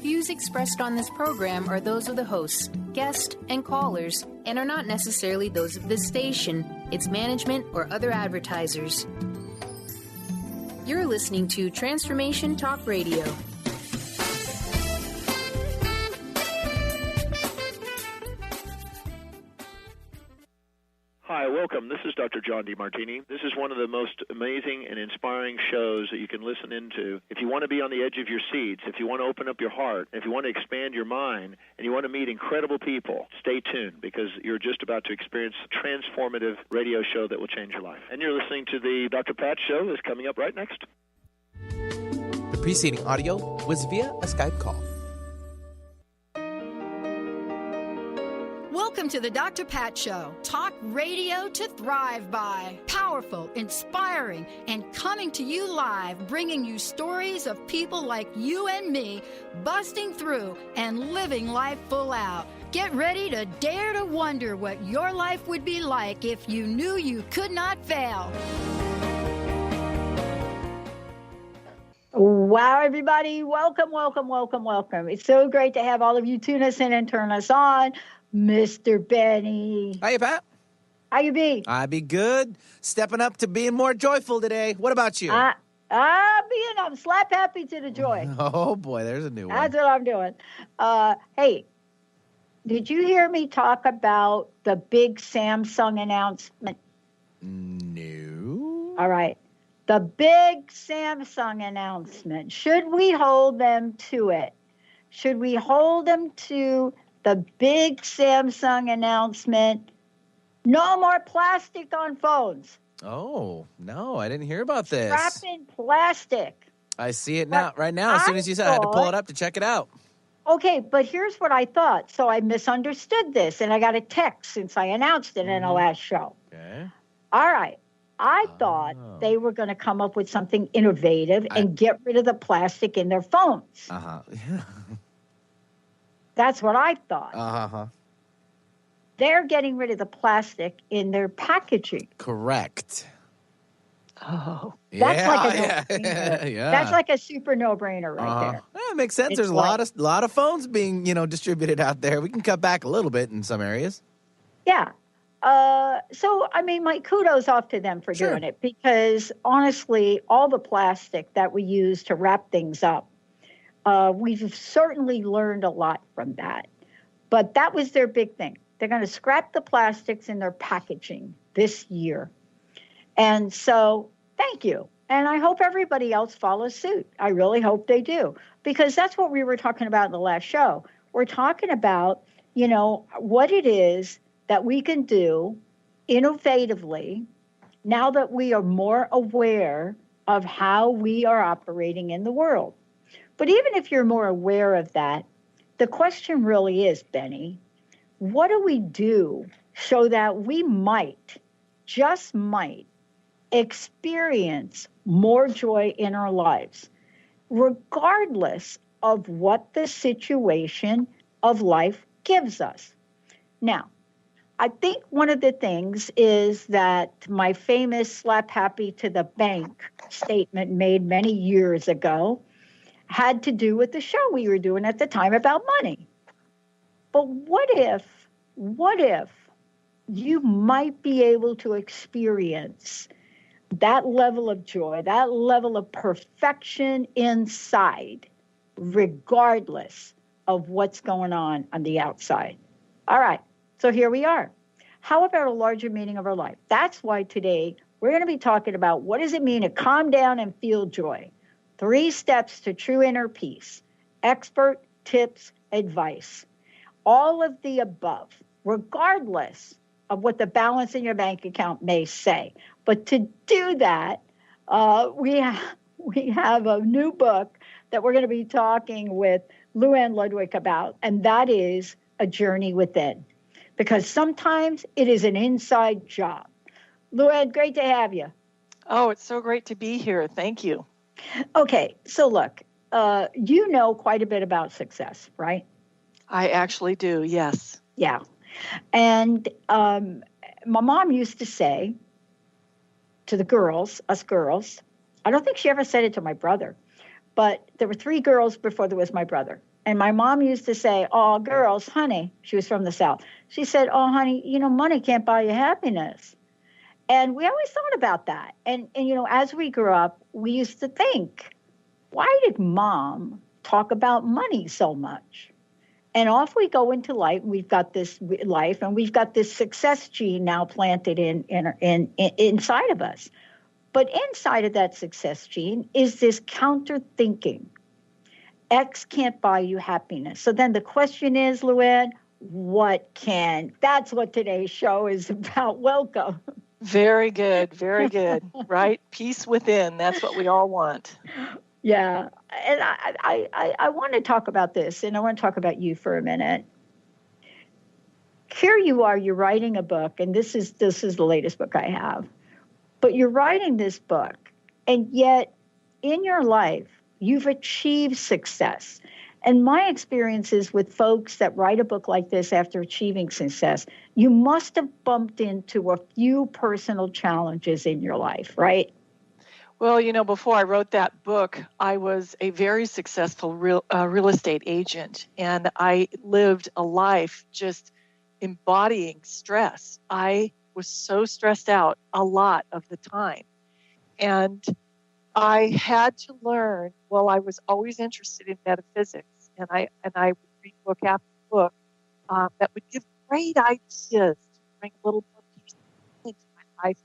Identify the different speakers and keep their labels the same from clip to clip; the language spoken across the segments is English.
Speaker 1: views expressed on this program are those of the hosts, guests, and callers, and are not necessarily those of this station, its management, or other advertisers. You're listening to Transformation Talk Radio.
Speaker 2: Hi, welcome. This is Dr. John DeMartini. This is one of the most amazing and inspiring shows that you can listen into. If you want to be on the edge of your seats, if you want to open up your heart, if you want to expand your mind, and you want to meet incredible people, stay tuned because you're just about to experience a transformative radio show that will change your life. And you're listening to the Dr. Pat Show that's coming up right next.
Speaker 3: The preceding audio was via a Skype call.
Speaker 4: Welcome to the Dr. Pat Show. Talk radio to thrive by. Powerful, inspiring, and coming to you live, bringing you stories of people like you and me, busting through and living life full out. Get ready to dare to wonder what your life would be like if you knew you could not fail.
Speaker 5: Wow, everybody. Welcome, welcome, welcome, welcome. It's so great to have all of you tune us in and turn us on. Mr. Benny.
Speaker 3: Hiya, Pat.
Speaker 5: How you be?
Speaker 3: I be good. Stepping up to being more joyful today. What about you?
Speaker 5: I'm slap happy to the joy.
Speaker 3: Oh, boy, there's a new one.
Speaker 5: That's what I'm doing. Hey, did you hear me talk about the big Samsung announcement?
Speaker 3: No.
Speaker 5: All right. The big Samsung announcement. Should we hold them to it? Should we hold them to the big Samsung announcement? No more plastic on phones.
Speaker 3: Oh, no, I didn't hear about this.
Speaker 5: Scrapping plastic.
Speaker 3: I see it now, right now. As soon as you said, I had to pull it up to check it out.
Speaker 5: Okay, but here's what I thought. So I misunderstood this, and I got a text since I announced it in the last show.
Speaker 3: Okay.
Speaker 5: All right. I thought they were going to come up with something innovative and get rid of the plastic in their phones.
Speaker 3: Uh-huh.
Speaker 5: That's what I thought.
Speaker 3: Uh-huh.
Speaker 5: They're getting rid of the plastic in their packaging.
Speaker 3: Correct.
Speaker 5: Oh,
Speaker 3: That's
Speaker 5: That's like a super no-brainer right there.
Speaker 3: Yeah, it makes sense. There's a lot of phones being, distributed out there. We can cut back a little bit in some areas.
Speaker 5: Yeah. So, I mean, my kudos off to them for doing it because, honestly, all the plastic that we use to wrap things up, we've certainly learned a lot from that. But that was their big thing. They're going to scrap the plastics in their packaging this year. And so, thank you. And I hope everybody else follows suit. I really hope they do. Because that's what we were talking about in the last show. We're talking about, what it is that we can do innovatively now that we are more aware of how we are operating in the world. But even if you're more aware of that, the question really is, Benny, what do we do so that we just might, experience more joy in our lives, regardless of what the situation of life gives us? Now, I think one of the things is that my famous slap happy to the bank statement made many years ago had to do with the show we were doing at the time about money. But what if you might be able to experience that level of joy, that level of perfection inside, regardless of what's going on the outside? All right. So here we are. How about a larger meaning of our life? That's why today we're going to be talking about what does it mean to calm down and feel joy? 3 steps to true inner peace. Expert tips, advice. All of the above, regardless of what the balance in your bank account may say. But to do that, we have a new book that we're going to be talking with Luann Ludwig about, and that is A Journey Within. Because sometimes it is an inside job. Luann, great to have you.
Speaker 6: Oh, it's so great to be here. Thank you.
Speaker 5: Okay, so look, you know quite a bit about success, right?
Speaker 6: I actually do, yes.
Speaker 5: Yeah. And my mom used to say to the girls, us girls, I don't think she ever said it to my brother, but there were 3 girls before there was my brother. And my mom used to say, "Oh, girls, honey," she was from the South. She said, "Oh, honey, money can't buy you happiness." And we always thought about that. And as we grew up, we used to think, why did mom talk about money so much? And off we go into life. We've got this life, and we've got this success gene now planted inside of us. But inside of that success gene is this counter thinking. X can't buy you happiness. So then the question is, Luann, what can? That's what today's show is about. Welcome.
Speaker 6: Very good. Very good. Right? Peace within. That's what we all want.
Speaker 5: Yeah. And I want to talk about this, and I want to talk about you for a minute. Here you are, you're writing a book, and this is the latest book I have. But you're writing this book, and yet in your life, you've achieved success. And my experiences with folks that write a book like this after achieving success, you must have bumped into a few personal challenges in your life, right?
Speaker 6: Well, before I wrote that book, I was a very successful real estate agent, and I lived a life just embodying stress. I was so stressed out a lot of the time. And I had to learn, I was always interested in metaphysics, and I would read book after book that would give great ideas to bring a little more peace into my life.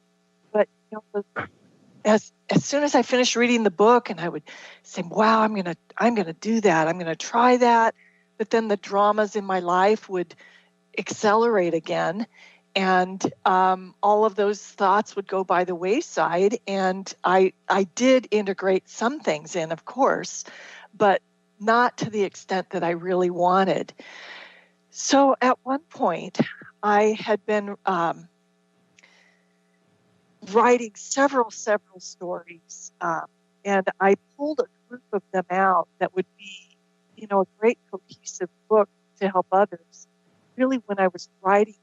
Speaker 6: But as soon as I finished reading the book, and I would say, "Wow, I'm gonna do that. I'm gonna try that," but then the dramas in my life would accelerate again. And all of those thoughts would go by the wayside. And I did integrate some things in, of course, but not to the extent that I really wanted. So at one point, I had been writing several stories, and I pulled a group of them out that would be, a great cohesive book to help others. Really, when I was writing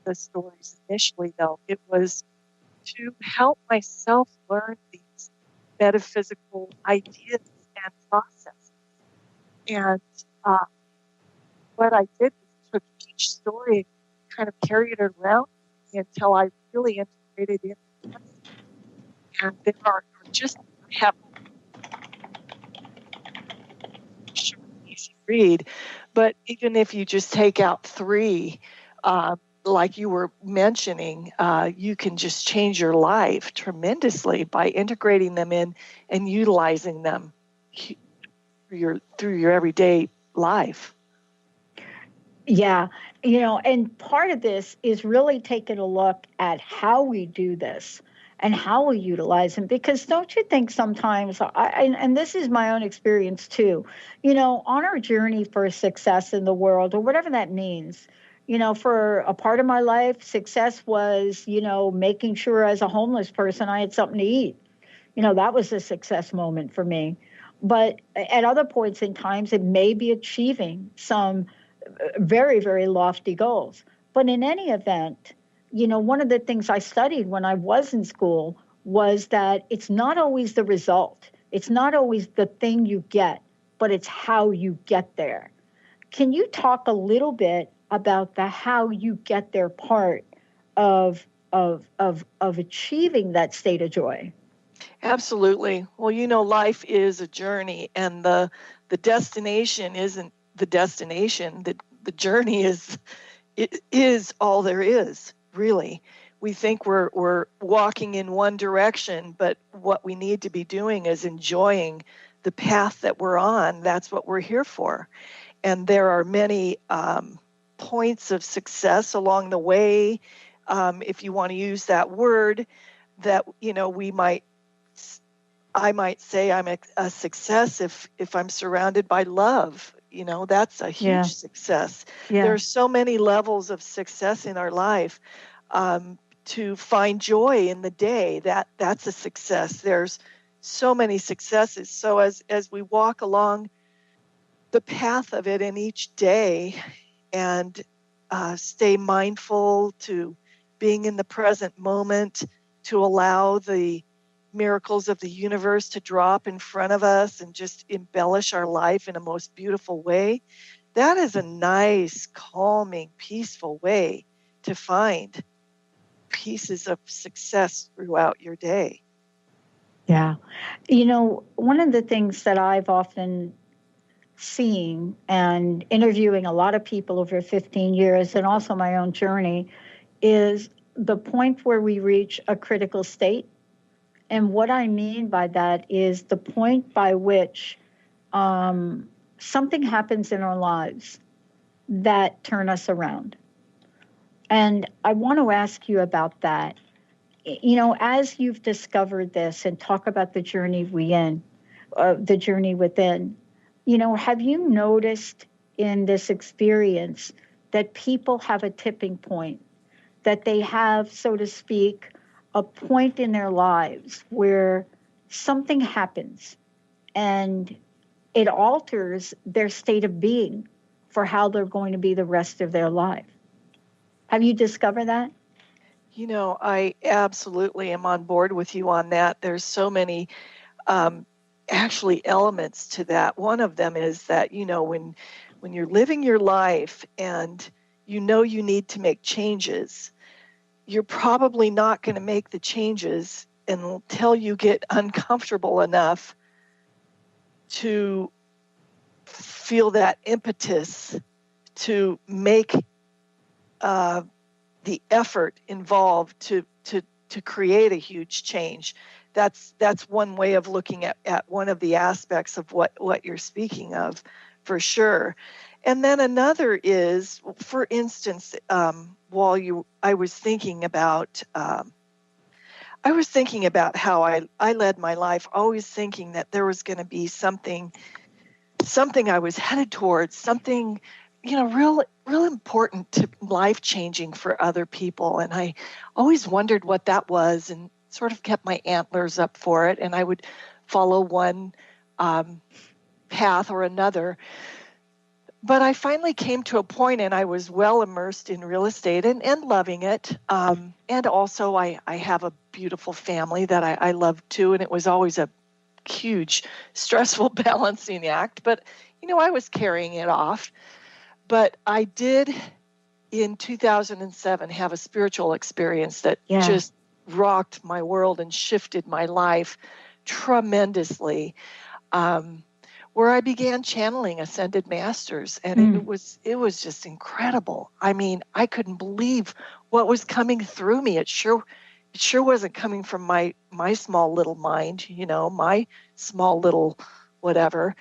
Speaker 6: the stories initially, though, it was to help myself learn these metaphysical ideas and processes. And what I did was took each story and kind of carried it around until I really integrated it. And there are just, I have short, easy read, but even if you just take out 3, like you were mentioning, you can just change your life tremendously by integrating them in and utilizing them through your everyday life.
Speaker 5: Yeah, and part of this is really taking a look at how we do this and how we utilize them. Because don't you think sometimes, and this is my own experience too, on our journey for success in the world, or whatever that means, for a part of my life, success was, making sure as a homeless person I had something to eat. That was a success moment for me. But at other points in times, it may be achieving some very, very lofty goals. But in any event, one of the things I studied when I was in school was that it's not always the result. It's not always the thing you get, but it's how you get there. Can you talk a little bit about the how you get there part of achieving that state of joy?
Speaker 6: Absolutely. Well, life is a journey, and the destination isn't the destination. The journey is all there is, really. We think we're walking in one direction, but what we need to be doing is enjoying the path that we're on. That's what we're here for. And there are many points of success along the way, if you want to use that word, that, I might say I'm a success if I'm surrounded by love. That's a huge success. Yeah. There are so many levels of success in our life. To find joy in the day, that's a success. There's so many successes. So as we walk along the path of it in each day and stay mindful to being in the present moment, to allow the miracles of the universe to drop in front of us and just embellish our life in a most beautiful way, that is a nice, calming, peaceful way to find pieces of success throughout your day.
Speaker 5: Yeah. One of the things that I've often seen and interviewing a lot of people over 15 years and also my own journey is the point where we reach a critical state. And what I mean by that is the point by which something happens in our lives that turn us around. And I want to ask you about that. As you've discovered this and talk about the journey within, have you noticed in this experience that people have a tipping point, that they have, so to speak, a point in their lives where something happens and it alters their state of being for how they're going to be the rest of their life? Have you discovered that?
Speaker 6: I absolutely am on board with you on that. There's so many actually elements to that. One of them is that, when you're living your life and you need to make changes, you're probably not going to make the changes until you get uncomfortable enough to feel that impetus to make the effort involved to create a huge change. That's one way of looking at one of the aspects of what you're speaking of, for sure. And then another is, for instance, I was thinking about how I led my life, always thinking that there was going to be something I was headed towards, something real important to life-changing for other people. And I always wondered what that was and sort of kept my antlers up for it. And I would follow one path or another. But I finally came to a point, and I was well immersed in real estate and loving it. And also I have a beautiful family that I love too. And it was always a huge, stressful balancing act. But, I was carrying it off. But I did, in 2007, have a spiritual experience that just rocked my world and shifted my life tremendously, where I began channeling ascended masters. And it was just incredible. I mean, I couldn't believe what was coming through me. It sure wasn't coming from my small little mind, my small little whatever.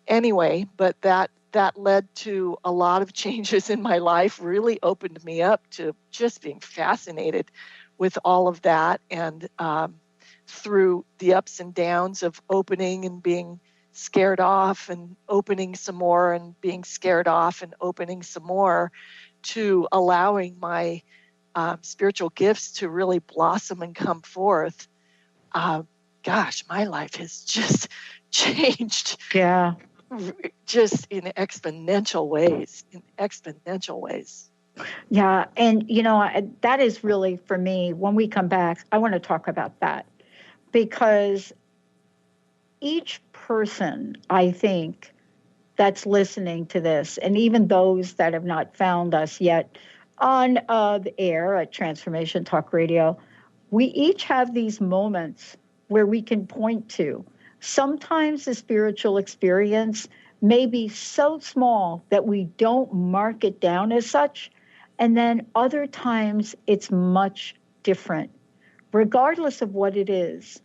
Speaker 6: Anyway, but that led to a lot of changes in my life, really opened me up to just being fascinated with all of that. And through the ups and downs of opening and being scared off and opening some more and being scared off and opening some more, to allowing my spiritual gifts to really blossom and come forth. My life has just changed.
Speaker 5: Yeah.
Speaker 6: Just in exponential ways.
Speaker 5: Yeah. And, that is really, for me, when we come back, I want to talk about that, because each person, I think, that's listening to this, and even those that have not found us yet on the air at Transformation Talk Radio, we each have these moments where we can point to. Sometimes the spiritual experience may be so small that we don't mark it down as such, and then other times it's much different. Regardless of what it is,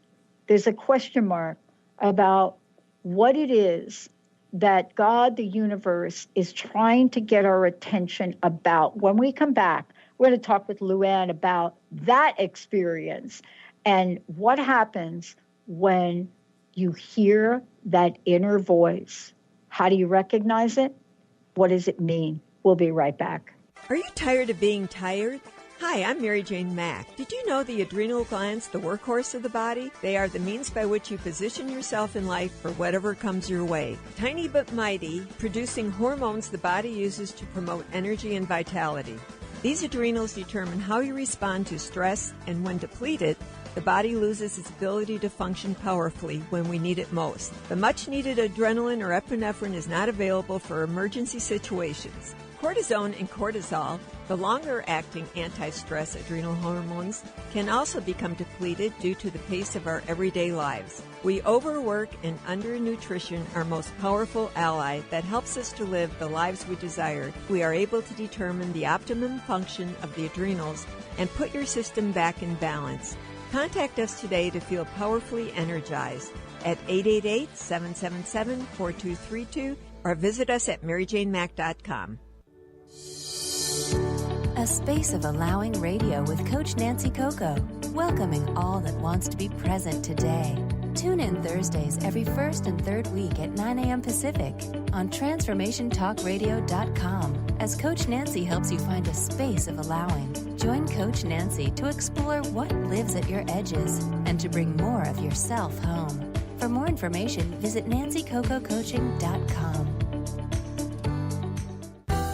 Speaker 5: there's a question mark about what it is that God, the universe, is trying to get our attention about. When we come back, we're going to talk with Luann about that experience and what happens when you hear that inner voice. How do you recognize it? What does it mean? We'll be right back.
Speaker 7: Are you tired of being tired? Hi, I'm Mary Jane Mack. Did you know the adrenal glands, the workhorse of the body? They are the means by which you position yourself in life for whatever comes your way. Tiny but mighty, producing hormones the body uses to promote energy and vitality. These adrenals determine how you respond to stress, and when depleted, the body loses its ability to function powerfully when we need it most. The much-needed adrenaline or epinephrine is not available for emergency situations. Cortisone and cortisol, the longer-acting anti-stress adrenal hormones, can also become depleted due to the pace of our everyday lives. We overwork and undernutrition our most powerful ally that helps us to live the lives we desire. We are able to determine the optimum function of the adrenals and put your system back in balance. Contact us today to feel powerfully energized at 888-777-4232 or visit us at maryjanemack.com.
Speaker 8: A space of allowing radio with Coach Nancy Coco, welcoming all that wants to be present today. Tune in Thursdays every first and third week at 9 a.m. Pacific on transformationtalkradio.com as Coach Nancy helps you find a space of allowing. Join Coach Nancy to explore what lives at your edges and to bring more of yourself home. For more information, visit nancycococoaching.com.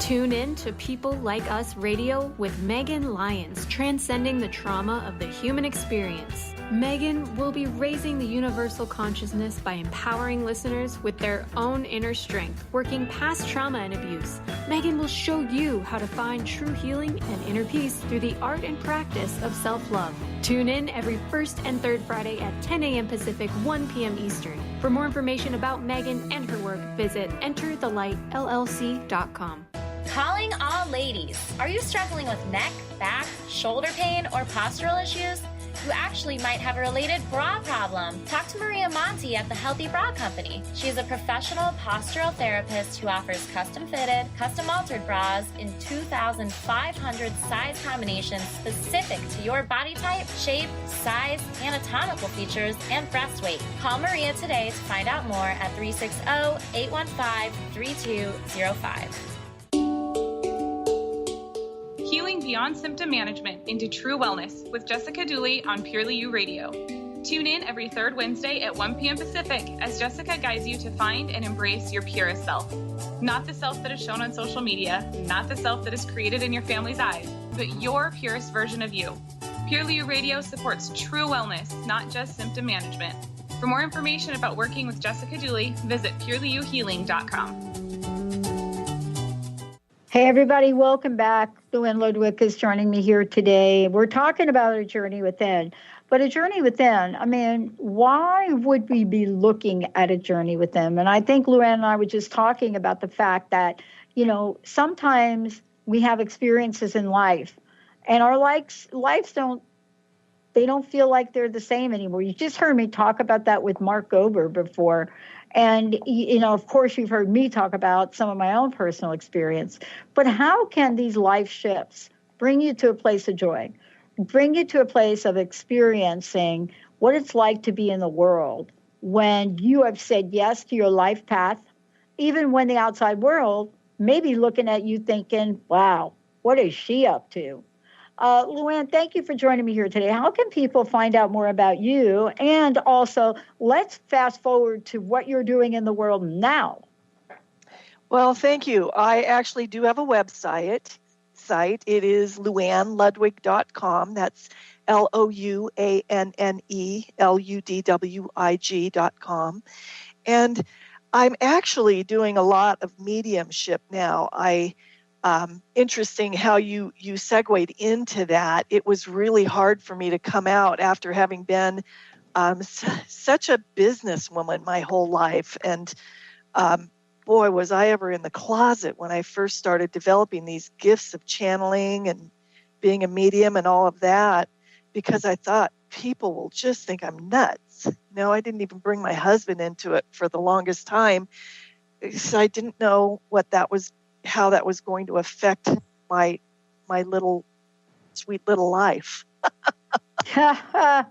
Speaker 9: Tune in to People Like Us Radio with Megan Lyons, transcending the trauma of the human experience. Megan will be raising the universal consciousness by empowering listeners with their own inner strength, working past trauma and abuse. Megan will show you how to find true healing and inner peace through the art and practice of self-love. Tune in every first and third Friday at 10 a.m. Pacific, 1 p.m. Eastern. For more information about Megan and her work, visit enterthelightllc.com.
Speaker 10: Calling all ladies. Are you struggling with neck, back, shoulder pain, or postural issues? You actually might have a related bra problem. Talk to Maria Monti at the Healthy Bra Company. She is a professional postural therapist who offers custom-fitted, custom-altered bras in 2,500 size combinations specific to your body type, shape, size, anatomical features, and breast weight. Call Maria today to find out more at 360-815-3205.
Speaker 11: Healing beyond symptom management into true wellness with Jessica Dooley on Purely You Radio. Tune in every third Wednesday at 1 p.m. Pacific as Jessica guides you to find and embrace your purest self. Not the self that is shown on social media, not the self that is created in your family's eyes, but your purest version of you. Purely You Radio supports true wellness, not just symptom management. For more information about working with Jessica Dooley, visit purelyyouhealing.com.
Speaker 5: Hey, everybody, welcome back. Luann Ludwig is joining me here today. We're talking about a journey within. But a journey within, I mean, why would we be looking at a journey within? And I think Luann and I were just talking about the fact that, you know, sometimes we have experiences in life, and our lives don't feel like they're the same anymore. You just heard me talk about that with Mark Gober before. And, you know, of course, you've heard me talk about some of my own personal experience. But how can these life shifts bring you to a place of joy, bring you to a place of experiencing what it's like to be in the world when you have said yes to your life path, even when the outside world may be looking at you thinking, wow, what is she up to? Luann, thank you for joining me here today. How can people find out more about you? And also, let's fast forward to what you're doing in the world now.
Speaker 6: Well, thank you. I actually do have a website. It is luannludwig.com. That's LUANNELUDWIG.com. And I'm actually doing a lot of mediumship now. Interesting how you segued into that. It was really hard for me to come out after having been such a businesswoman my whole life. And boy, was I ever in the closet when I first started developing these gifts of channeling and being a medium and all of that, because I thought people will just think I'm nuts. No, I didn't even bring my husband into it for the longest time, because I didn't know how that was going to affect my little sweet little life. But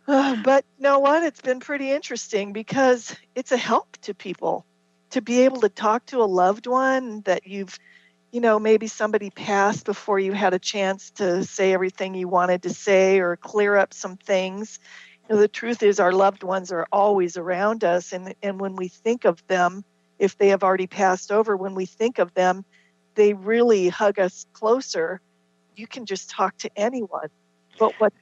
Speaker 6: you know what? It's been pretty interesting because it's a help to people to be able to talk to a loved one that maybe somebody passed before you had a chance to say everything you wanted to say or clear up some things. The truth is our loved ones are always around us. And when we think of them, if they have already passed over, when we think of them, they really hug us closer. You can just talk to anyone. But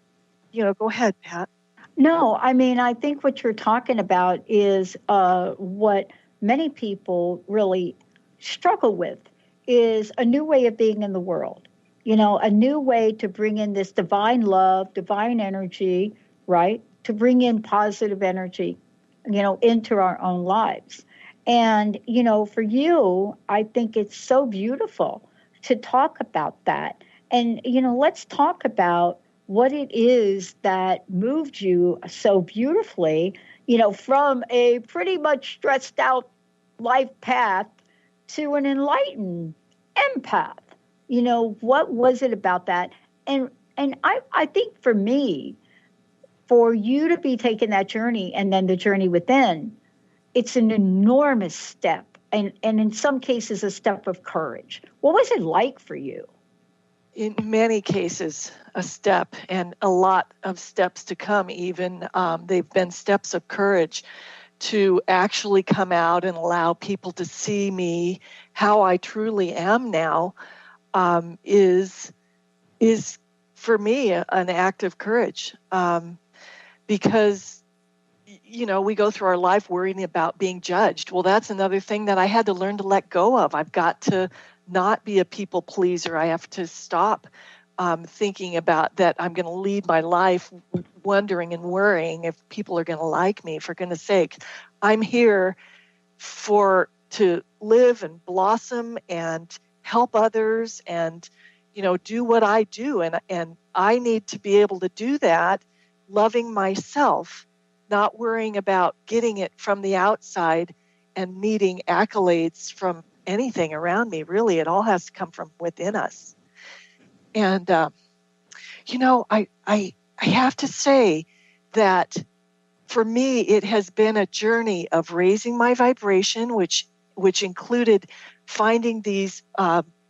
Speaker 6: Go ahead, Pat.
Speaker 5: No, I mean, I think what you're talking about is what many people really struggle with is a new way of being in the world. A new way to bring in this divine love, divine energy, right? To bring in positive energy, into our own lives. And, for you, I think it's so beautiful to talk about that. And, let's talk about what it is that moved you so beautifully, from a pretty much stressed out life path to an enlightened empath. What was it about that? And I think for me, for you to be taking that journey and then the journey within, it's an enormous step. And in some cases, a step of courage. What was it like for you?
Speaker 6: In many cases, a step, and a lot of steps to come even. They've been steps of courage to actually come out and allow people to see me how I truly am now, is for me an act of courage, because we go through our life worrying about being judged. Well, that's another thing that I had to learn to let go of. I've got to not be a people pleaser. I have to stop thinking about that I'm going to lead my life wondering and worrying if people are going to like me. For goodness sake, I'm here to live and blossom and help others and, do what I do. And I need to be able to do that, loving myself, not worrying about getting it from the outside and needing accolades from anything around me. Really, it all has to come from within us. And, I have to say that for me, it has been a journey of raising my vibration, which included finding these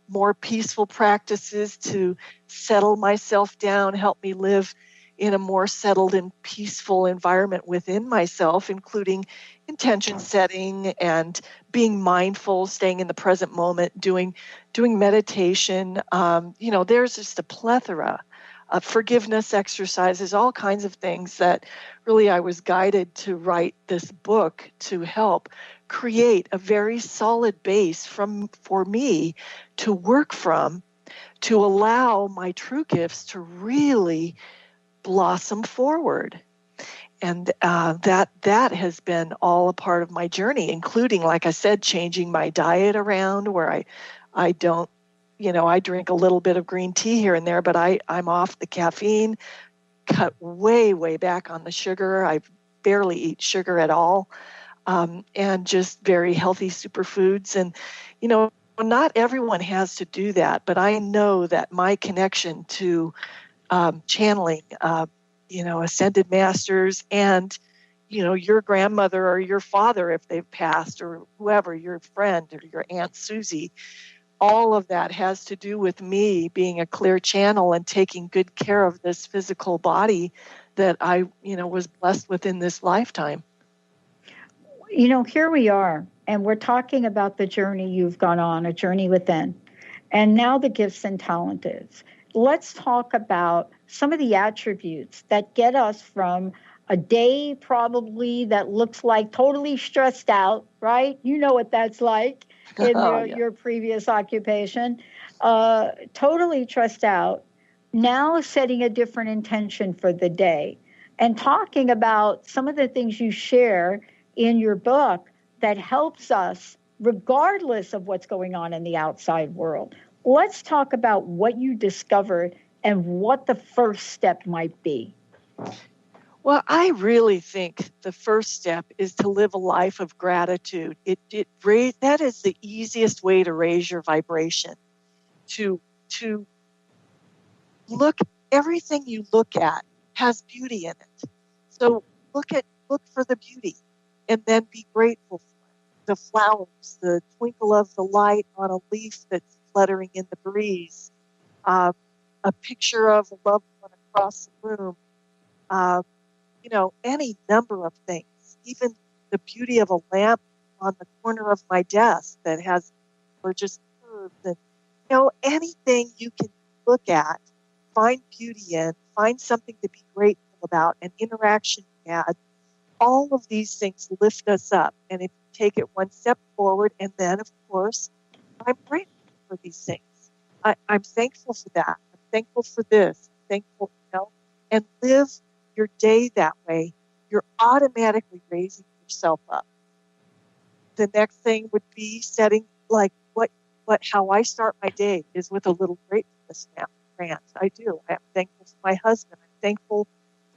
Speaker 6: more peaceful practices to settle myself down, help me live in a more settled and peaceful environment within myself, including intention setting and being mindful, staying in the present moment, doing meditation. There's just a plethora of forgiveness exercises, all kinds of things that really I was guided to write this book to help create a very solid base for me to work from, to allow my true gifts to really blossom forward. And that has been all a part of my journey, including, like I said, changing my diet around where I don't, I drink a little bit of green tea here and there, but I'm off the caffeine, cut way, way back on the sugar. I barely eat sugar at all, and just very healthy superfoods. And, not everyone has to do that, but I know that my connection to channeling, ascended masters and, your grandmother or your father, if they've passed, or whoever, your friend or your Aunt Susie, all of that has to do with me being a clear channel and taking good care of this physical body that I, was blessed with in this lifetime.
Speaker 5: Here we are, and we're talking about the journey you've gone on, a journey within, and now the gifts and talents. Let's talk about some of the attributes that get us from a day probably that looks like totally stressed out, right? You know what that's like in your previous occupation. Totally stressed out, now setting a different intention for the day and talking about some of the things you share in your book that helps us regardless of what's going on in the outside world. Let's talk about what you discovered and what the first step might be.
Speaker 6: Well, I really think the first step is to live a life of gratitude. That is the easiest way to raise your vibration. To look, everything you look at has beauty in it. So look for the beauty, and then be grateful for it. The flowers, the twinkle of the light on a leaf that's fluttering in the breeze, a picture of a loved one across the room, any number of things, even the beauty of a lamp on the corner of my desk that has gorgeous curves, and anything you can look at find beauty in, find something to be grateful about, an interaction we had. All of these things lift us up. And if you take it one step forward, and then, of course, I'm grateful for these things. I'm thankful for that. I'm thankful for this. I'm thankful, and live your day that way. You're automatically raising yourself up. The next thing would be setting, how I start my day is with a little gratefulness rant. I do. I'm thankful for my husband. I'm thankful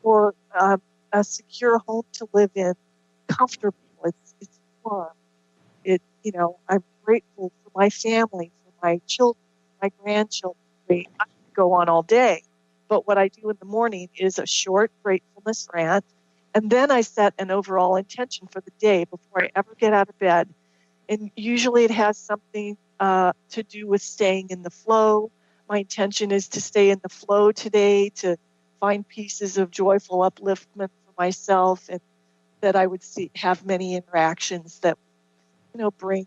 Speaker 6: for a secure home to live in, comfortable. It's warm. I'm grateful for my family, for my children, my grandchildren. I could go on all day, but what I do in the morning is a short gratefulness rant, and then I set an overall intention for the day before I ever get out of bed. And usually it has something to do with staying in the flow. My intention is to stay in the flow today, to find pieces of joyful upliftment for myself, and that I would have many interactions that, bring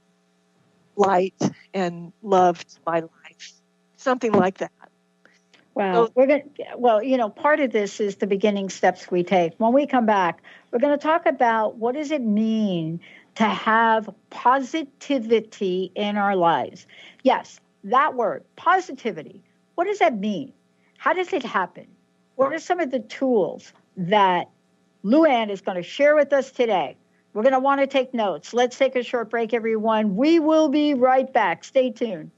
Speaker 6: light and love to my life. Something like that.
Speaker 5: Wow. Part of this is the beginning steps we take. When we come back, we're going to talk about what does it mean to have positivity in our lives. Yes, that word, positivity. What does that mean? How does it happen? What are some of the tools that Luann is going to share with us today? We're going to want to take notes. Let's take a short break, everyone. We will be right back. Stay tuned.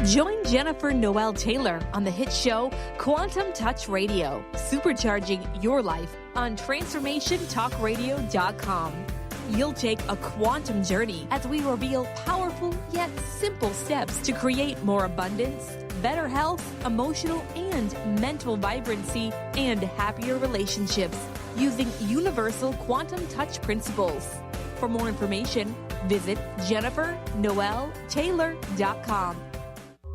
Speaker 12: Join Jennifer Noel Taylor on the hit show Quantum Touch Radio, supercharging your life on TransformationTalkRadio.com. You'll take a quantum journey as we reveal powerful yet simple steps to create more abundance, better health, emotional and mental vibrancy, and happier relationships using universal quantum touch principles. For more information, visit JenniferNoelTaylor.com.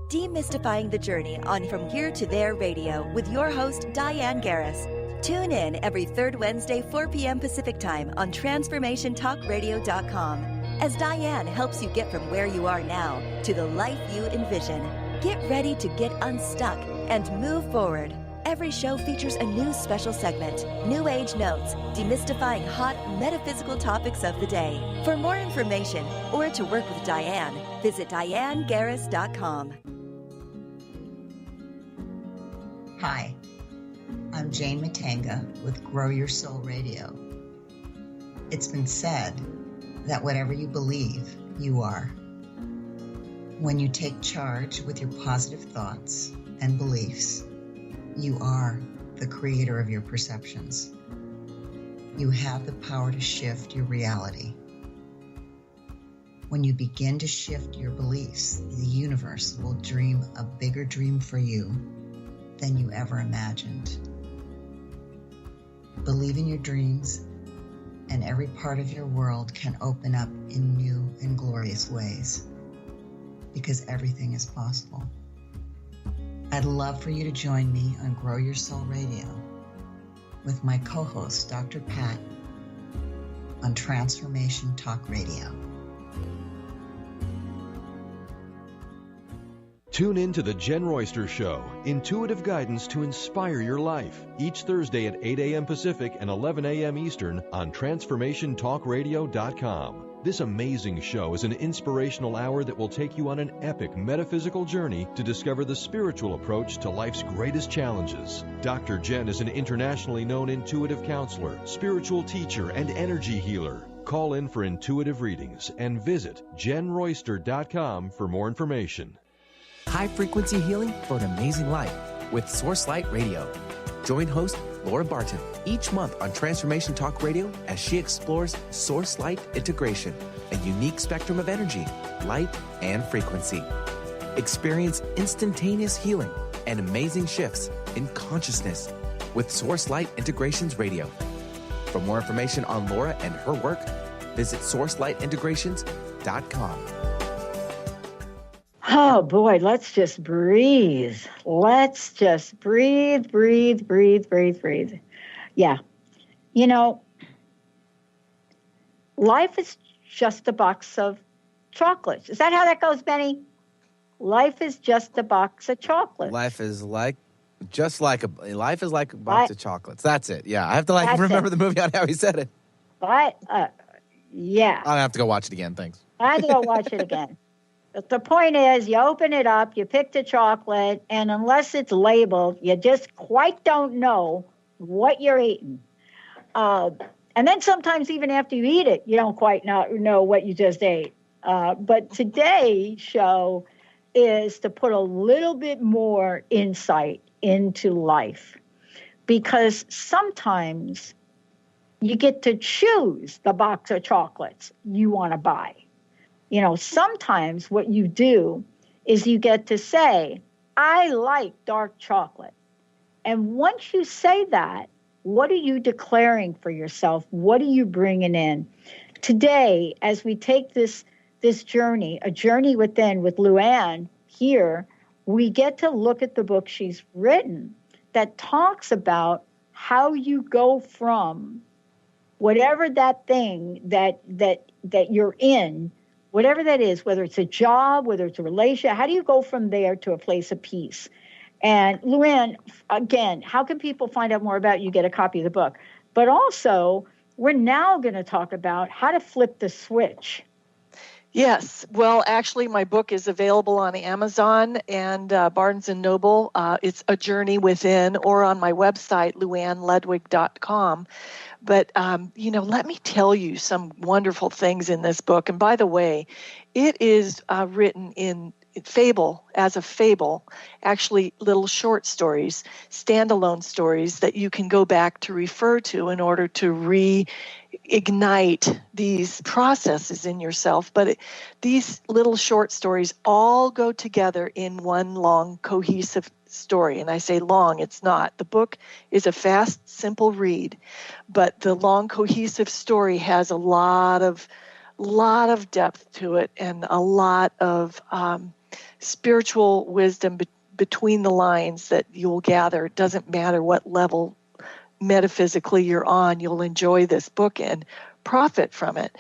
Speaker 13: Demystifying the journey on From Here to There Radio with your host, Diane Garris. Tune in every third Wednesday, 4 p.m. Pacific Time on TransformationTalkRadio.com as Diane helps you get from where you are now to the life you envision. Get ready to get unstuck and move forward. Every show features a new special segment, New Age Notes, demystifying hot metaphysical topics of the day. For more information or to work with Diane, visit DianeGarris.com.
Speaker 14: Hi, I'm Jane Matanga with Grow Your Soul Radio. It's been said that whatever you believe, you are. When you take charge with your positive thoughts and beliefs, you are the creator of your perceptions. You have the power to shift your reality. When you begin to shift your beliefs, the universe will dream a bigger dream for you than you ever imagined. Believe in your dreams, and every part of your world can open up in new and glorious ways, because everything is possible. I'd love for you to join me on Grow Your Soul Radio with my co-host, Dr. Pat, on Transformation Talk Radio.
Speaker 15: Tune in to The Jen Royster Show, intuitive guidance to inspire your life, each Thursday at 8 a.m. Pacific and 11 a.m. Eastern on TransformationTalkRadio.com. This amazing show is an inspirational hour that will take you on an epic metaphysical journey to discover the spiritual approach to life's greatest challenges. Dr. Jen is an internationally known intuitive counselor, spiritual teacher, and energy healer. Call in for intuitive readings and visit JenRoyster.com for more information.
Speaker 3: High-frequency healing for an amazing life with Source Light Radio. Join host Laura Barton each month on Transformation Talk Radio as she explores Source Light integration, a unique spectrum of energy, light, and frequency. Experience instantaneous healing and amazing shifts in consciousness with Source Light Integrations Radio. For more information on Laura and her work, visit SourceLightIntegrations.com.
Speaker 5: Oh boy, let's just breathe. Let's just breathe. Yeah. Life is just a box of chocolates. Is that how that goes, Benny? Life is just a box of chocolates.
Speaker 3: Life is like
Speaker 16: Just like life is like a box of chocolates. That's it. Yeah, I have to remember the movie on how he said it.
Speaker 5: But yeah,
Speaker 16: I'll have to go watch it again. Thanks.
Speaker 5: I had to go watch it again. But the point is, you open it up, you pick the chocolate, and unless it's labeled, you just quite don't know what you're eating. And then sometimes even after you eat it, you don't quite know what you just ate. But today's show is to put a little bit more insight into life, because sometimes you get to choose the box of chocolates you want to buy. You know, sometimes what you do is you get to say, I like dark chocolate. And once you say that, what are you declaring for yourself? What are you bringing in? Today, as we take this journey, a journey within with Luann here, we get to look at the book she's written that talks about how you go from whatever that thing that you're in, whatever that is, whether it's a job, whether it's a relationship, how do you go from there to a place of peace? And Luann, again, how can people find out more about you, get a copy of the book? But also, we're now going to talk about how to flip the switch.
Speaker 6: Yes. Well, actually, my book is available on Amazon and Barnes & Noble. It's A Journey Within, or on my website, luannledwig.com. But, let me tell you some wonderful things in this book. And by the way, it is written in fable, actually little short stories, standalone stories that you can go back to refer to in order to reignite these processes in yourself. But these little short stories all go together in one long, cohesive story. And I say long, it's not. The book is a fast, simple read, but the long, cohesive story has a lot of depth to it and a lot of spiritual wisdom between the lines that you'll gather. It doesn't matter what level metaphysically you're on, you'll enjoy this book and profit from it.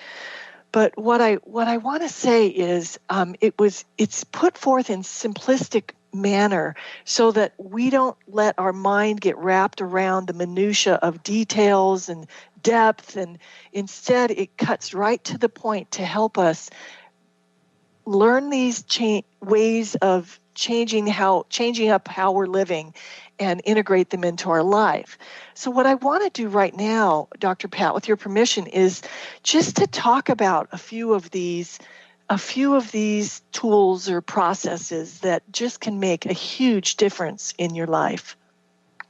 Speaker 6: But what I want to say is it's put forth in simplistic manner so that we don't let our mind get wrapped around the minutia of details and depth, and instead it cuts right to the point to help us learn these ways of changing up how we're living and integrate them into our life. So what I want to do right now, Dr. Pat, with your permission, is just to talk about a few of these tools or processes that just can make a huge difference in your life.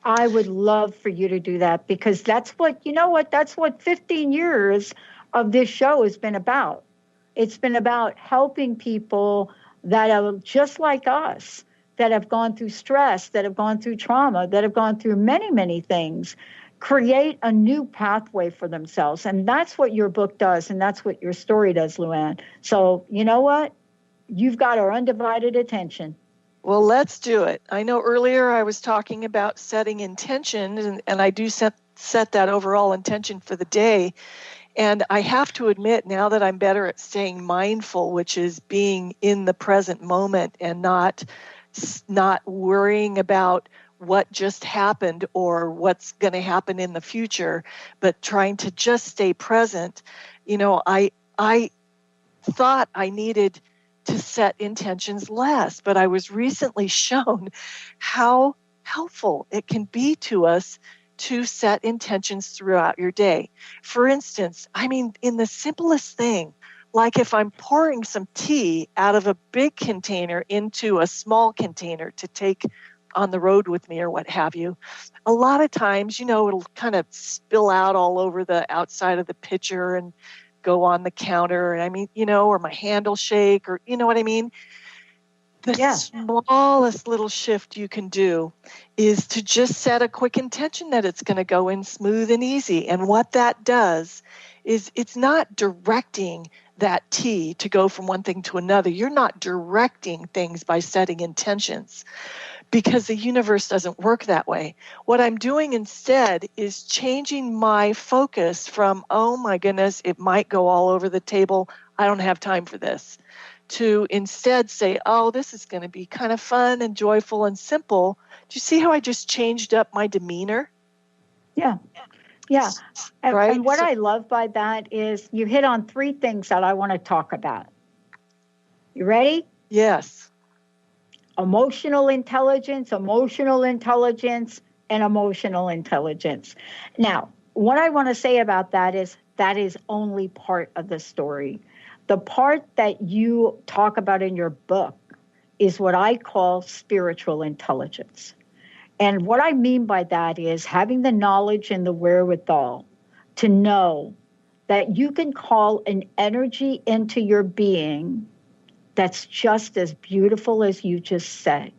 Speaker 5: I would love for you to do that, because that's what 15 years of this show has been about. It's been about helping people that are just like us, that have gone through stress, that have gone through trauma, that have gone through many, many things, create a new pathway for themselves. And that's what your book does, and that's what your story does, Luann. So you know what? You've got our undivided attention.
Speaker 6: Well, let's do it. I know earlier I was talking about setting intention, and I do set that overall intention for the day. And I have to admit, now that I'm better at staying mindful, which is being in the present moment and not worrying about what just happened or what's going to happen in the future, but trying to just stay present, I thought I needed to set intentions less, but I was recently shown how helpful it can be to us to set intentions throughout your day. For instance, in the simplest thing, like if I'm pouring some tea out of a big container into a small container to take on the road with me or what have you, a lot of times, it'll kind of spill out all over the outside of the pitcher and go on the counter, or my hand will shake, or you know what I mean? The smallest little shift you can do is to just set a quick intention that it's going to go in smooth and easy. And what that does is it's not directing that tea to go from one thing to another. You're not directing things by setting intentions, because the universe doesn't work that way. What I'm doing instead is changing my focus from, oh my goodness, it might go all over the table. I don't have time for this. To instead say, oh, this is going to be kind of fun and joyful and simple. Do you see how I just changed up my demeanor?
Speaker 5: Yeah. Yeah.
Speaker 6: Right?
Speaker 5: And what I love by that is you hit on three things that I want to talk about. You ready?
Speaker 6: Yes.
Speaker 5: Emotional intelligence, and emotional intelligence. Now, what I want to say about that is only part of the story. The part that you talk about in your book is what I call spiritual intelligence. And what I mean by that is having the knowledge and the wherewithal to know that you can call an energy into your being that's just as beautiful as you just said.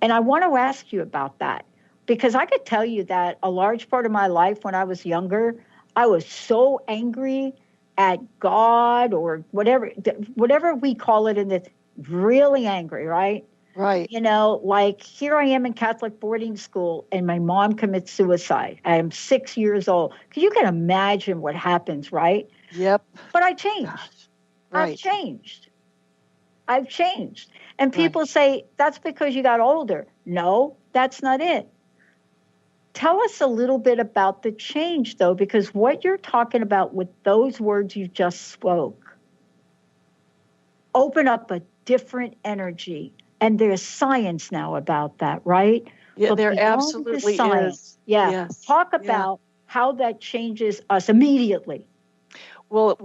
Speaker 5: And I want to ask you about that, because I could tell you that a large part of my life when I was younger, I was so angry at God or whatever we call it in this, really angry, right?
Speaker 6: Right.
Speaker 5: You know, like here I am in Catholic boarding school and my mom commits suicide. I am 6 years old. Because you can imagine what happens, right?
Speaker 6: Yep.
Speaker 5: But I changed.
Speaker 6: Right.
Speaker 5: I've changed. And people say, that's because you got older. No, that's not it. Tell us a little bit about the change, though, because what you're talking about with those words you just spoke open up a different energy. And there's science now about that, right?
Speaker 6: Yeah,
Speaker 5: but
Speaker 6: there absolutely is.
Speaker 5: Yeah.
Speaker 6: Yes.
Speaker 5: Talk about how that changes us immediately.
Speaker 6: Well,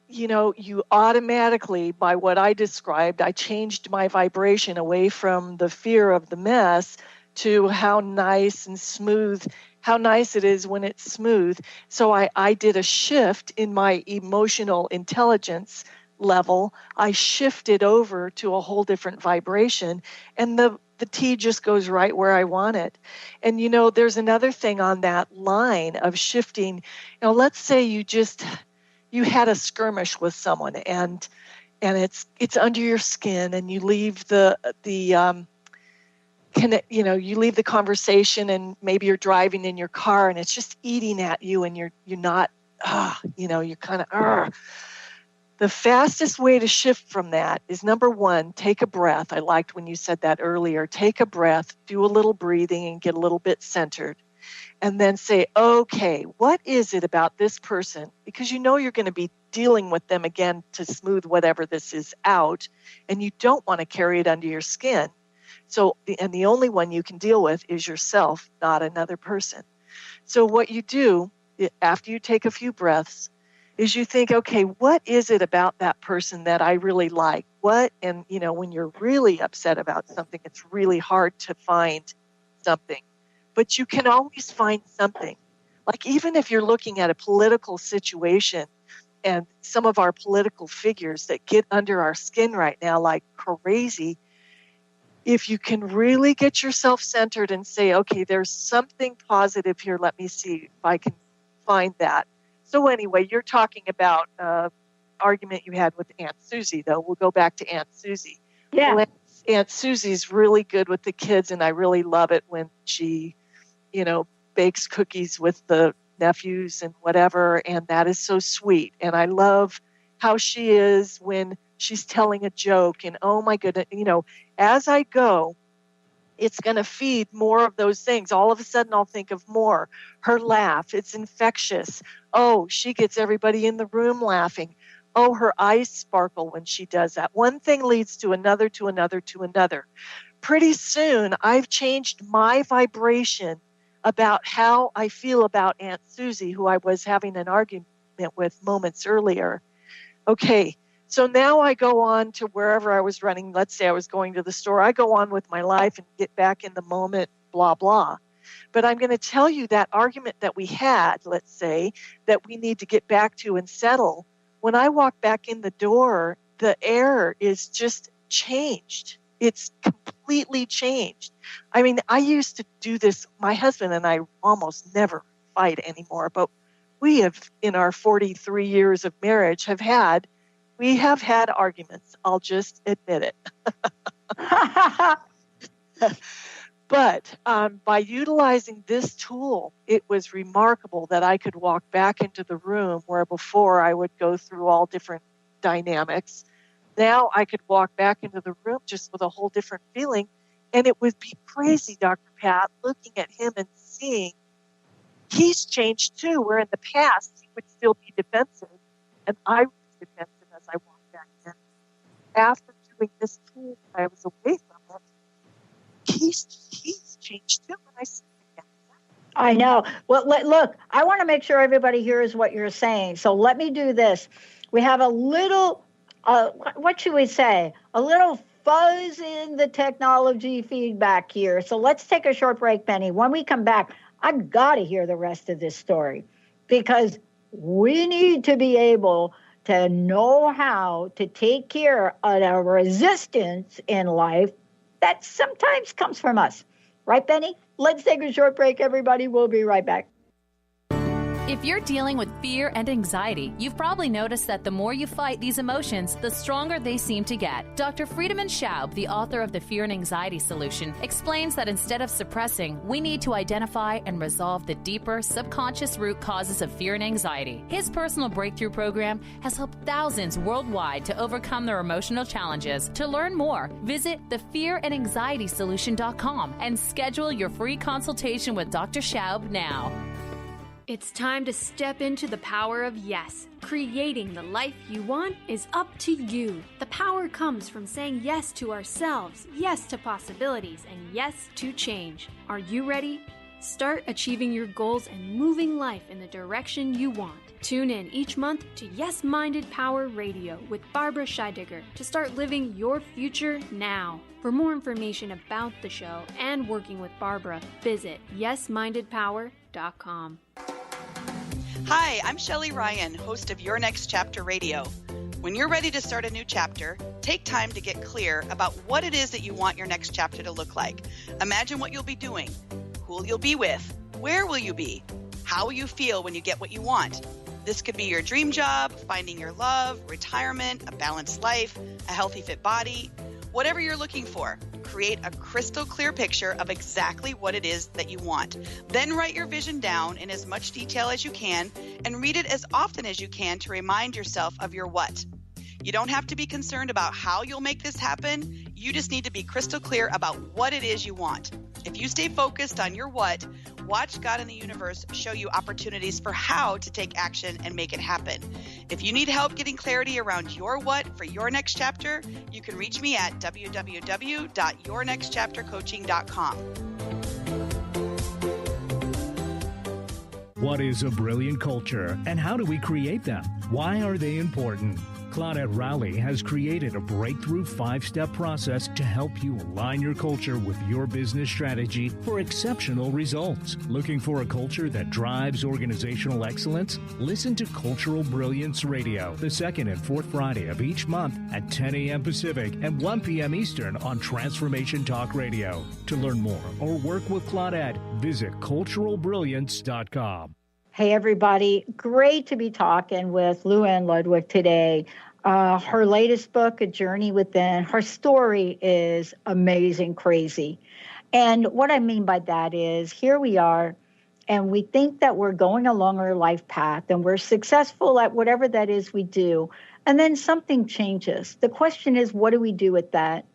Speaker 6: you automatically, by what I described, I changed my vibration away from the fear of the mess to how nice and smooth, how nice it is when it's smooth. So I did a shift in my emotional intelligence level. I shifted over to a whole different vibration, and the tea just goes right where I want it. And, there's another thing on that line of shifting. Let's say you had a skirmish with someone and it's under your skin, and you leave you leave the conversation, and maybe you're driving in your car and it's just eating at you, and you're not, you're kind of, The fastest way to shift from that is, number one, take a breath. I liked when you said that earlier. Take a breath, do a little breathing, and get a little bit centered. And then say, okay, what is it about this person? Because you're going to be dealing with them again to smooth whatever this is out, and you don't want to carry it under your skin. So, and the only one you can deal with is yourself, not another person. So what you do after you take a few breaths is you think, okay, what is it about that person that I really like? And when you're really upset about something, it's really hard to find something. But you can always find something. Like even if you're looking at a political situation, and some of our political figures that get under our skin right now like crazy, if you can really get yourself centered and say, okay, there's something positive here, let me see if I can find that. So anyway, you're talking about argument you had with Aunt Susie, though. We'll go back to Aunt Susie.
Speaker 5: Yeah.
Speaker 6: Well, Aunt Susie's really good with the kids, and I really love it when she, bakes cookies with the nephews and whatever, and that is so sweet. And I love how she is when she's telling a joke, and oh my goodness, as I go, it's going to feed more of those things. All of a sudden, I'll think of more. Her laugh, it's infectious. Oh, she gets everybody in the room laughing. Oh, her eyes sparkle when she does that. One thing leads to another, to another, to another. Pretty soon, I've changed my vibration about how I feel about Aunt Susie, who I was having an argument with moments earlier. Okay, so now I go on to wherever I was running. Let's say I was going to the store. I go on with my life and get back in the moment, blah, blah. But I'm going to tell you that argument that we had, let's say, that we need to get back to and settle. When I walk back in the door, the air is just changed. It's completely changed. I mean, I used to do this. My husband and I almost never fight anymore, but we have, in our 43 years of marriage, we have had arguments. I'll just admit it. But by utilizing this tool, it was remarkable that I could walk back into the room where before I would go through all different dynamics. Now I could walk back into the room just with a whole different feeling. And it would be crazy, Dr. Pat, looking at him and seeing he's changed too, where in the past he would still be defensive and I was defensive as I walked back in. After doing this tool, I was away from it. He's changed too, and I see it again.
Speaker 5: I know. Well, look, I want to make sure everybody hears what you're saying. So let me do this. We have a little, what should we say? A little fuzz in the technology feedback here. So let's take a short break, Benny. When we come back, I've got to hear the rest of this story because we need to be able to know how to take care of the resistance in life that sometimes comes from us. Right, Benny? Let's take a short break, everybody. We'll be right back.
Speaker 17: If you're dealing with fear and anxiety, you've probably noticed that the more you fight these emotions, the stronger they seem to get. Dr. Friedemann Schaub, the author of The Fear and Anxiety Solution, explains that instead of suppressing, we need to identify and resolve the deeper subconscious root causes of fear and anxiety. His personal breakthrough program has helped thousands worldwide to overcome their emotional challenges. To learn more, visit thefearandanxietysolution.com and schedule your free consultation with Dr. Schaub now.
Speaker 9: It's time to step into the power of yes. Creating the life you want is up to you. The power comes from saying yes to ourselves, yes to possibilities, and yes to change. Are you ready? Start achieving your goals and moving life in the direction you want. Tune in each month to Yes Minded Power Radio with Barbara Scheidegger to start living your future now. For more information about the show and working with Barbara, visit yesmindedpower.com.
Speaker 18: Hi, I'm Shelley Ryan, host of Your Next Chapter Radio. When you're ready to start a new chapter, take time to get clear about what it is that you want your next chapter to look like. Imagine what you'll be doing, who you'll be with, where will you be, how will you feel when you get what you want. This could be your dream job, finding your love, retirement, a balanced life, a healthy, fit body. Whatever you're looking for, create a crystal clear picture of exactly what it is that you want. Then write your vision down in as much detail as you can and read it as often as you can to remind yourself of your what. You don't have to be concerned about how you'll make this happen. You just need to be crystal clear about what it is you want. If you stay focused on your what, watch God and the universe show you opportunities for how to take action and make it happen. If you need help getting clarity around your what for your next chapter, you can reach me at www.yournextchaptercoaching.com.
Speaker 19: What is a brilliant culture and how do we create them? Why are they important? Claudette Rowley has created a breakthrough 5-step process to help you align your culture with your business strategy for exceptional results. Looking for a culture that drives organizational excellence? Listen to Cultural Brilliance Radio, the second and fourth Friday of each month at 10 a.m. Pacific and 1 p.m. Eastern on Transformation Talk Radio. To learn more or work with Claudette, visit culturalbrilliance.com.
Speaker 5: Hey, everybody. Great to be talking with Luann Ludwig today. Her latest book, A Journey Within, her story is amazing, crazy. And what I mean by that is here we are, and we think that we're going along our life path, and we're successful at whatever that is we do, and then something changes. The question is, what do we do with that?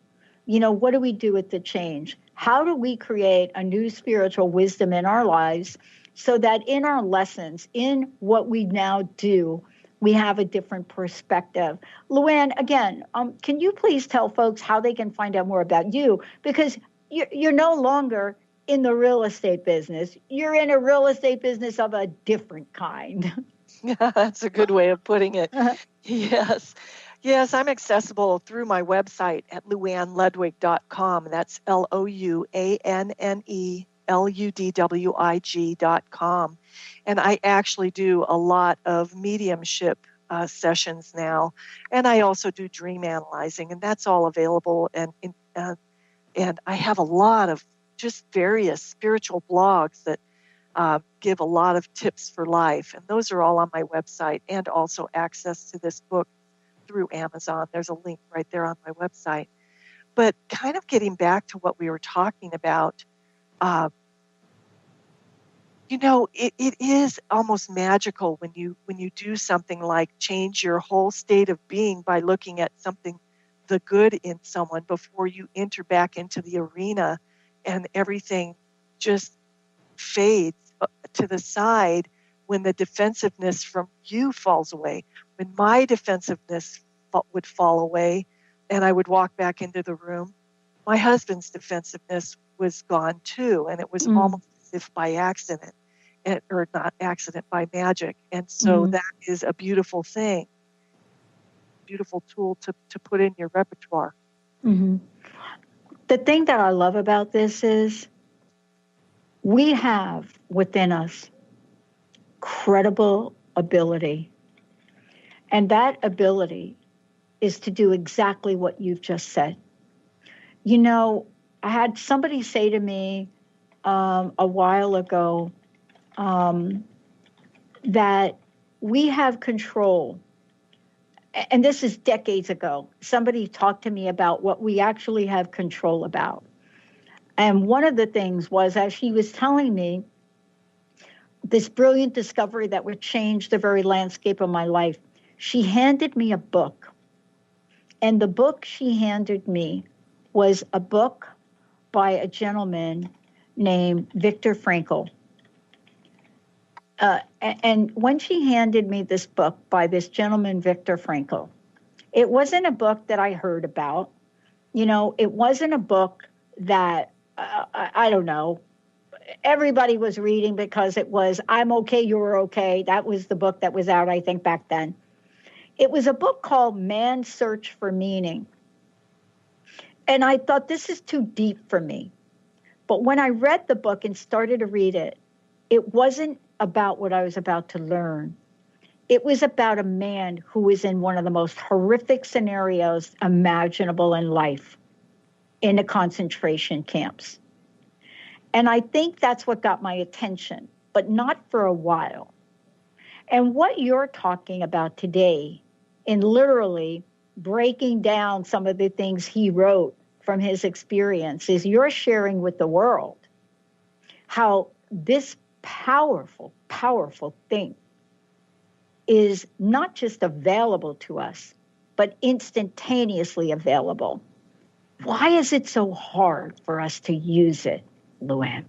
Speaker 5: You know, what do we do with the change? How do we create a new spiritual wisdom in our lives so that in our lessons, in what we now do, we have a different perspective? Luann, again, can you please tell folks how they can find out more about you? Because you're no longer in the real estate business. You're in a real estate business of a different kind.
Speaker 6: Yeah, that's a good way of putting it. Yes. Yes, I'm accessible through my website at luannludwig.com. That's LUANNELUDWIG.com. And I actually do a lot of mediumship sessions now. And I also do dream analyzing, and that's all available. And I have a lot of just various spiritual blogs that give a lot of tips for life. And those are all on my website, and also access to this book through Amazon. There's a link right there on my website. But kind of getting back to what we were talking about, It is almost magical when you do something like change your whole state of being by looking at something, the good in someone, before you enter back into the arena, and everything just fades to the side when the defensiveness from you falls away. When my defensiveness would fall away and I would walk back into the room, my husband's defensiveness was gone too, and it was almost as if by accident, or not accident, by magic. And so that is a beautiful thing, beautiful tool to put in your repertoire.
Speaker 5: Mm-hmm. The thing that I love about this is we have within us credible ability. And that ability is to do exactly what you've just said. I had somebody say to me a while ago that we have control. And this is decades ago. Somebody talked to me about what we actually have control about. And one of the things was, as she was telling me this brilliant discovery that would change the very landscape of my life, she handed me a book. And the book she handed me was a book by a gentleman named Viktor Frankl. And when she handed me this book by this gentleman, Viktor Frankl, it wasn't a book that I heard about. It wasn't a book that, I don't know, everybody was reading because it was, I'm okay, you're okay. That was the book that was out, I think, back then. It was a book called Man's Search for Meaning. And I thought, this is too deep for me. But when I read the book and started to read it, it wasn't about what I was about to learn. It was about a man who was in one of the most horrific scenarios imaginable in life, in the concentration camps. And I think that's what got my attention, but not for a while. And what you're talking about today, in literally breaking down some of the things he wrote from his experience, is you're sharing with the world how this powerful, powerful thing is not just available to us, but instantaneously available. Why is it so hard for us to use it, Luann?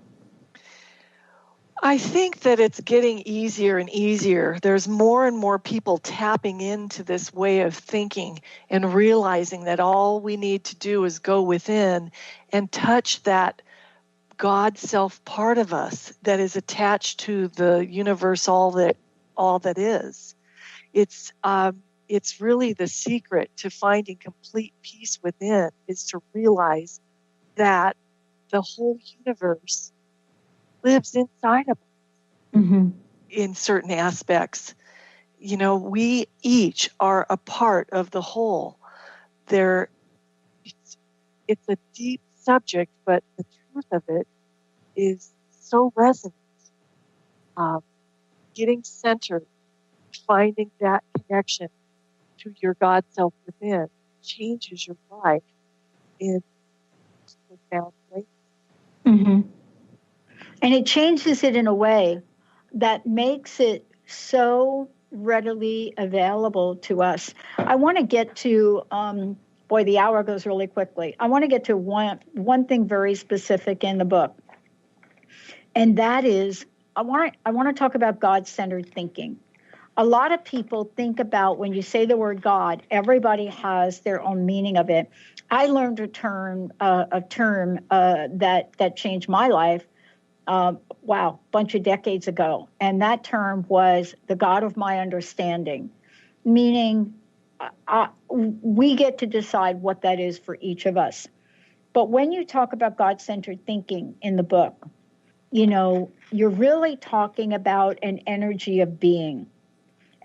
Speaker 6: I think that it's getting easier and easier. There's more and more people tapping into this way of thinking and realizing that all we need to do is go within and touch that God self part of us that is attached to the universe, all that is. It's really the secret to finding complete peace within, is to realize that the whole universe lives inside of us in certain aspects. We each are a part of the whole. It's a deep subject, but the truth of it is so resonant. Getting centered, finding that connection to your God self within changes your life in profound ways.
Speaker 5: Mm-hmm. And it changes it in a way that makes it so readily available to us. I want to get to, boy, the hour goes really quickly. I want to get to one thing very specific in the book. And that is, I want to talk about God-centered thinking. A lot of people think about, when you say the word God, everybody has their own meaning of it. I learned a term that changed my life. Bunch of decades ago. And that term was the God of my understanding, meaning we get to decide what that is for each of us. But when you talk about God-centered thinking in the book, you're really talking about an energy of being,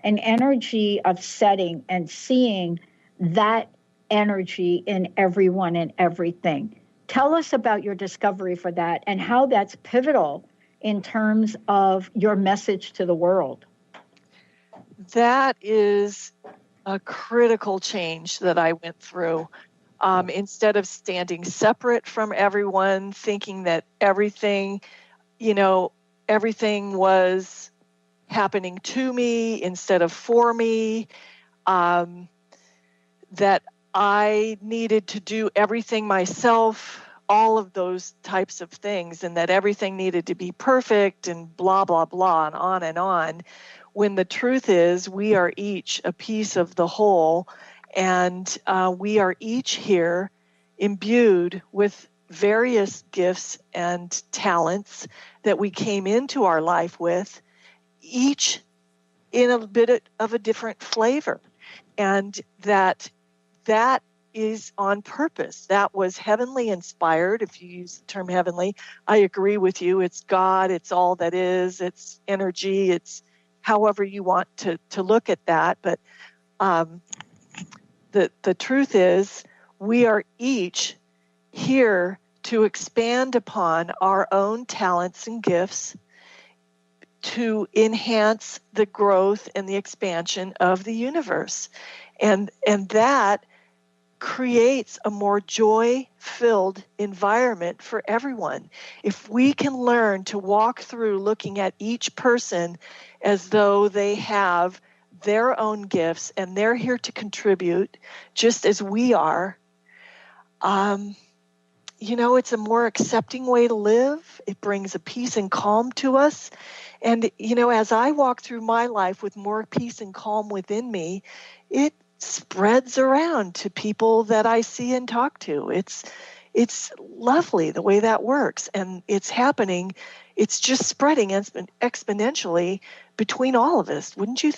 Speaker 5: an energy of setting and seeing that energy in everyone and everything. Tell us about your discovery for that and how that's pivotal in terms of your message to the world.
Speaker 6: That is a critical change that I went through. Instead of standing separate from everyone, thinking that everything, everything was happening to me instead of for me, that I needed to do everything myself, all of those types of things, and that everything needed to be perfect and blah, blah, blah, and on, when the truth is we are each a piece of the whole, and we are each here imbued with various gifts and talents that we came into our life with, each in a bit of a different flavor, and that is on purpose. That was heavenly inspired. If you use the term heavenly, I agree with you. It's God. It's all that is. It's energy. It's however you want to look at that. But the truth is we are each here to expand upon our own talents and gifts to enhance the growth and the expansion of the universe. And that creates a more joy-filled environment for everyone. If we can learn to walk through looking at each person as though they have their own gifts and they're here to contribute just as we are, it's a more accepting way to live. It brings a peace and calm to us. And, as I walk through my life with more peace and calm within me, it spreads around to people that I see and talk to. It's lovely the way that works, and it's happening. It's just spreading exponentially between all of us. Wouldn't you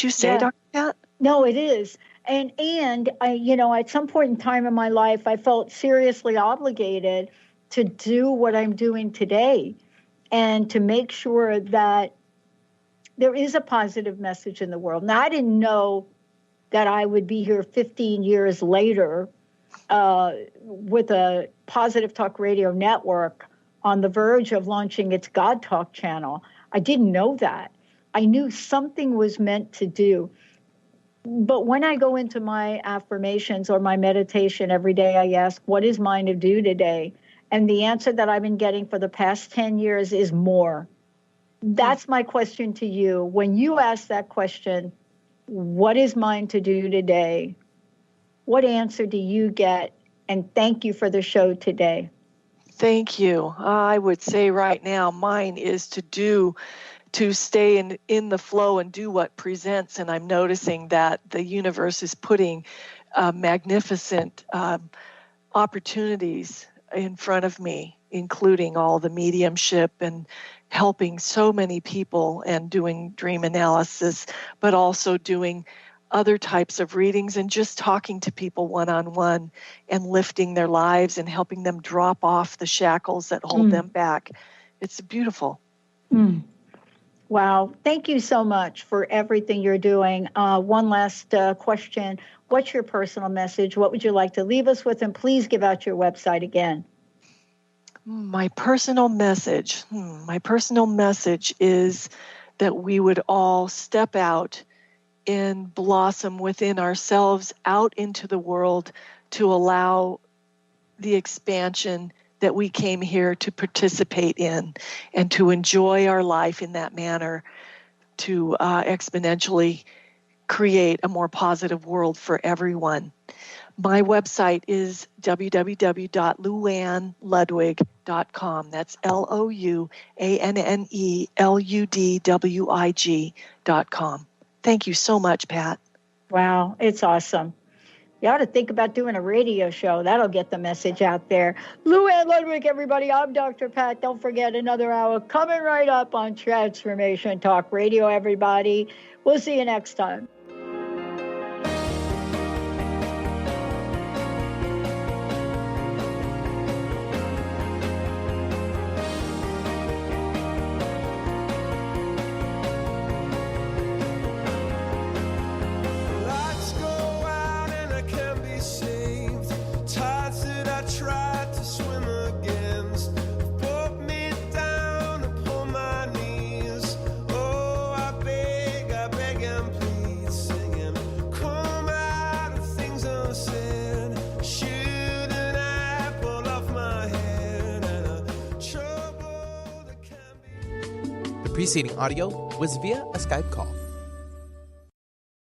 Speaker 6: say,
Speaker 5: Yeah.
Speaker 6: Dr. Pat?
Speaker 5: No, it is. And I, at some point in time in my life, I felt seriously obligated to do what I'm doing today and to make sure that there is a positive message in the world. Now, I didn't know that I would be here 15 years later with a Positive Talk Radio network on the verge of launching its God Talk channel. I didn't know that. I knew something was meant to do. But when I go into my affirmations or my meditation every day, I ask, what is mine to do today? And the answer that I've been getting for the past 10 years is more. That's my question to you. When you ask that question, what is mine to do today? What answer do you get? And thank you for the show today.
Speaker 6: Thank you. I would say right now mine is to stay in the flow and do what presents. And I'm noticing that the universe is putting magnificent opportunities in front of me, including all the mediumship and helping so many people and doing dream analysis, but also doing other types of readings and just talking to people one-on-one and lifting their lives and helping them drop off the shackles that hold them back. It's beautiful.
Speaker 5: Wow. Thank you so much for everything you're doing. One last question. What's your personal message? What would you like to leave us with? And please give out your website again.
Speaker 6: My personal message. My personal message is that we would all step out and blossom within ourselves out into the world to allow the expansion that we came here to participate in and to enjoy our life in that manner, to exponentially create a more positive world for everyone. My website is www.luanneludwig.com. That's LOUANNELUDWIG.com. Thank you so much, Pat.
Speaker 5: Wow, it's awesome. You ought to think about doing a radio show. That'll get the message out there. Luann Ludwig, everybody. I'm Dr. Pat. Don't forget, another hour coming right up on Transformation Talk Radio, everybody. We'll see you next time.
Speaker 3: preceding audio was via a Skype call.